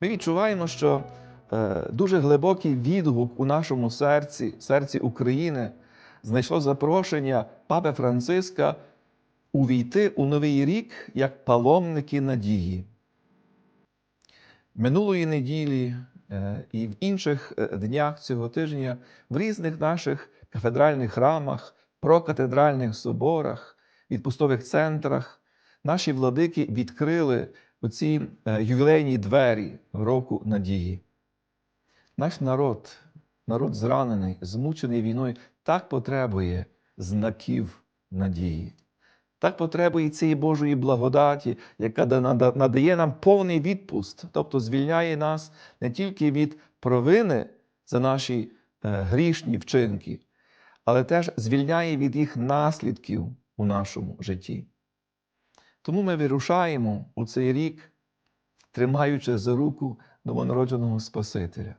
Ми відчуваємо, що дуже глибокий відгук у нашому серці України знайшло запрошення Папи Франциска увійти у Новий рік як паломники надії. Минулої неділі і в інших днях цього тижня в різних наших кафедральних храмах, прокатедральних соборах, відпустових центрах наші владики відкрили оці ювілейні двері року надії. Наш народ зранений, змучений війною, так потребує знаків надії. Так потребує цієї Божої благодаті, яка надає нам повний відпуст, тобто звільняє нас не тільки від провини за наші грішні вчинки, але теж звільняє від їх наслідків у нашому житті. Тому ми вирушаємо у цей рік, тримаючи за руку новонародженого Спасителя.